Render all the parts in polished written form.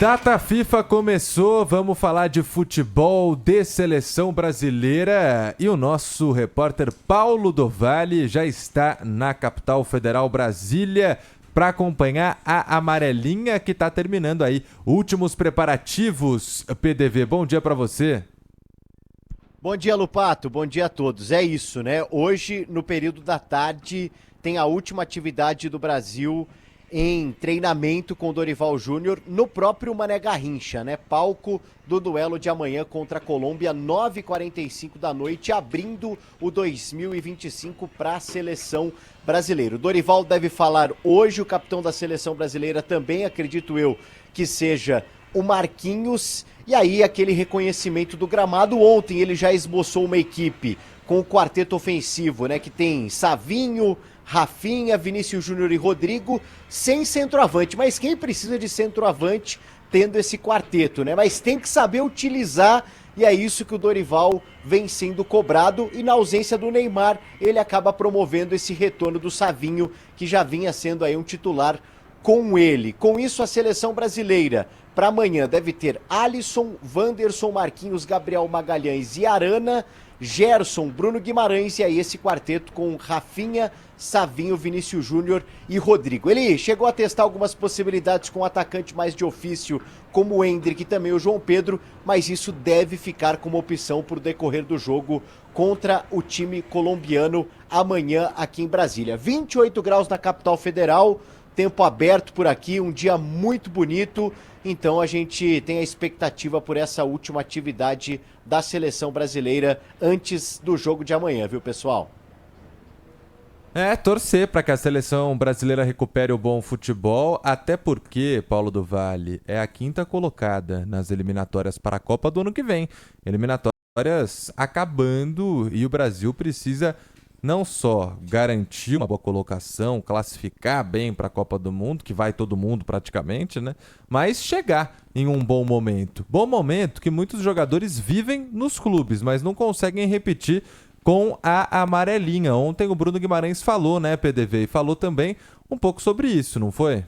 Data FIFA começou, vamos falar de futebol, de seleção brasileira e o nosso repórter Paulo do Vale já está na capital federal Brasília para acompanhar a amarelinha que está terminando aí. Últimos preparativos, PDV, bom dia para você. Bom dia, Lupato, bom dia a todos. É isso, né? Hoje, no período da tarde, tem a última atividade do Brasil em treinamento com Dorival Júnior no próprio Mané Garrincha, né? Palco do duelo de amanhã contra a Colômbia, 9h45 da noite, abrindo o 2025 para a seleção brasileira. O Dorival deve falar hoje, o capitão da seleção brasileira também, acredito eu, que seja o Marquinhos. E aí, aquele reconhecimento do gramado. Ontem ele já esboçou uma equipe com o quarteto ofensivo, né? Que tem Savinho, Rafinha, Vinícius Júnior e Rodrigo, sem centroavante. Mas quem precisa de centroavante tendo esse quarteto, né? Mas tem que saber utilizar, e é isso que o Dorival vem sendo cobrado. E na ausência do Neymar, ele acaba promovendo esse retorno do Savinho, que já vinha sendo aí um titular com ele. Com isso, a seleção brasileira para amanhã deve ter Alisson, Wanderson, Marquinhos, Gabriel Magalhães e Arana, Gerson, Bruno Guimarães, e aí esse quarteto com Rafinha, Savinho, Vinícius Júnior e Rodrigo. Ele chegou a testar algumas possibilidades com um atacante mais de ofício, como o Endrick e também o João Pedro, mas isso deve ficar como opção por decorrer do jogo contra o time colombiano amanhã aqui em Brasília. 28 graus na capital federal, tempo aberto por aqui, um dia muito bonito, então a gente tem a expectativa por essa última atividade da seleção brasileira antes do jogo de amanhã, viu, pessoal? Torcer para que a seleção brasileira recupere o bom futebol, até porque, Paulo do Vale, é a quinta colocada nas eliminatórias para a Copa do ano que vem. Eliminatórias acabando e o Brasil precisa não só garantir uma boa colocação, classificar bem para a Copa do Mundo, que vai todo mundo praticamente, né? Mas chegar em um bom momento. Bom momento que muitos jogadores vivem nos clubes, mas não conseguem repetir com a amarelinha. Ontem o Bruno Guimarães falou, né, PDV? E falou também um pouco sobre isso, não foi?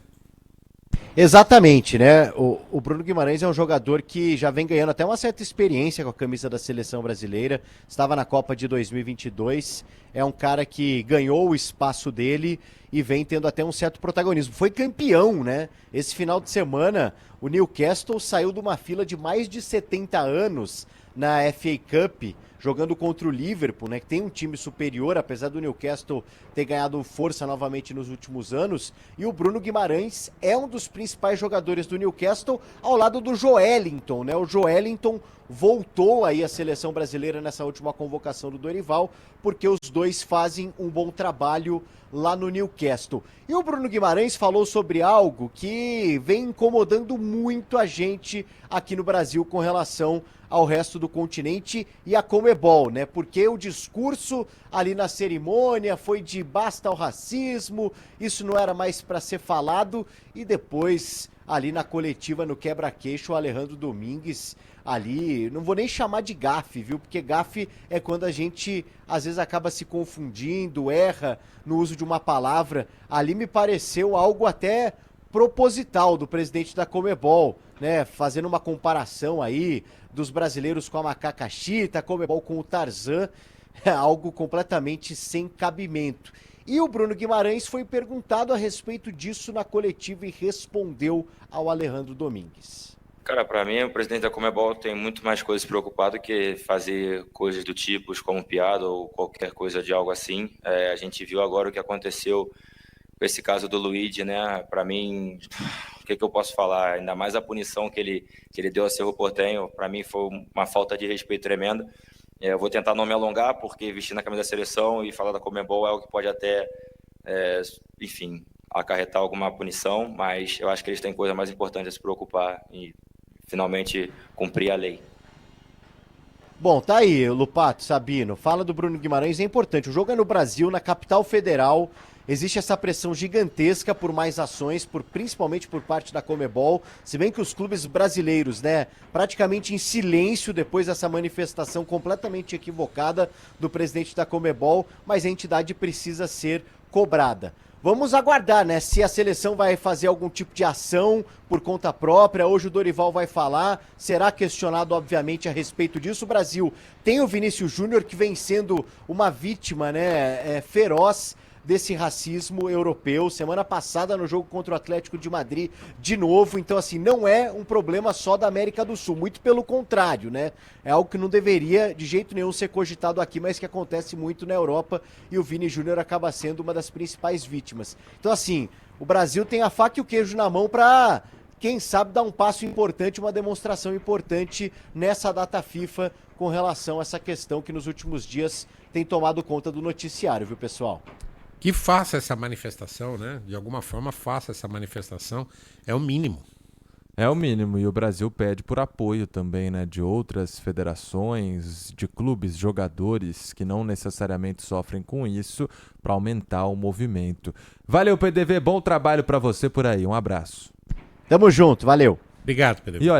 Exatamente, né? O Bruno Guimarães é um jogador que já vem ganhando até uma certa experiência com a camisa da seleção brasileira. Estava na Copa de 2022. É um cara que ganhou o espaço dele e vem tendo até um certo protagonismo. Foi campeão, né? Esse final de semana, o Newcastle saiu de uma fila de mais de 70 anos na FA Cup, jogando contra o Liverpool, né, que tem um time superior, apesar do Newcastle ter ganhado força novamente nos últimos anos, e o Bruno Guimarães é um dos principais jogadores do Newcastle, ao lado do Joelinton, né, o Joelinton voltou aí à seleção brasileira nessa última convocação do Dorival, porque os dois fazem um bom trabalho lá no Newcastle. E o Bruno Guimarães falou sobre algo que vem incomodando muito a gente aqui no Brasil com relação ao resto do continente e a Conmebol, né? Porque o discurso ali na cerimônia foi de basta ao racismo, isso não era mais para ser falado, e depois ali na coletiva, no quebra-queixo, o Alejandro Domingues ali, não vou nem chamar de gafe, viu? Porque gafe é quando a gente às vezes acaba se confundindo, erra no uso de uma palavra. Ali me pareceu algo até proposital do presidente da Conmebol, né? Fazendo uma comparação aí dos brasileiros com a macaca Chita, a Conmebol com o Tarzan, é algo completamente sem cabimento. E o Bruno Guimarães foi perguntado a respeito disso na coletiva e respondeu ao Alejandro Domingues. Cara, para mim, o presidente da Conmebol tem muito mais coisas preocupado que fazer coisas do tipo como piada ou qualquer coisa de algo assim. A gente viu agora o que aconteceu com esse caso do Luigi, né? Para mim, o que eu posso falar? Ainda mais a punição que ele deu a Cerro Porteño, para mim foi uma falta de respeito tremenda. Eu vou tentar não me alongar, porque vestir a camisa da seleção e falar da Conmebol é algo que pode até, enfim, acarretar alguma punição, mas eu acho que eles têm coisa mais importante a se preocupar e finalmente cumprir a lei. Bom, tá aí, Lupato, Sabino, fala do Bruno Guimarães, é importante, o jogo é no Brasil, na capital federal, existe essa pressão gigantesca por mais ações, principalmente por parte da Conmebol, se bem que os clubes brasileiros, né, praticamente em silêncio depois dessa manifestação completamente equivocada do presidente da Conmebol, mas a entidade precisa ser cobrada. Vamos aguardar, né? Se a seleção vai fazer algum tipo de ação por conta própria. Hoje o Dorival vai falar, será questionado, obviamente, a respeito disso. O Brasil tem o Vinícius Júnior, que vem sendo uma vítima, né, feroz desse racismo europeu. Semana passada, no jogo contra o Atlético de Madrid, de novo. Então, assim, não é um problema só da América do Sul. Muito pelo contrário, né? É algo que não deveria, de jeito nenhum, ser cogitado aqui, mas que acontece muito na Europa. E o Vini Júnior acaba sendo uma das principais vítimas. Então, assim, o Brasil tem a faca e o queijo na mão para, quem sabe, dar um passo importante, uma demonstração importante nessa data FIFA com relação a essa questão que nos últimos dias tem tomado conta do noticiário, viu, pessoal? Que faça essa manifestação, né? De alguma forma faça essa manifestação, é o mínimo. É o mínimo, e o Brasil pede por apoio também, né, de outras federações, de clubes, jogadores que não necessariamente sofrem com isso, para aumentar o movimento. Valeu, PDV, bom trabalho para você por aí, um abraço. Tamo junto, valeu. Obrigado, Pedro. E olha,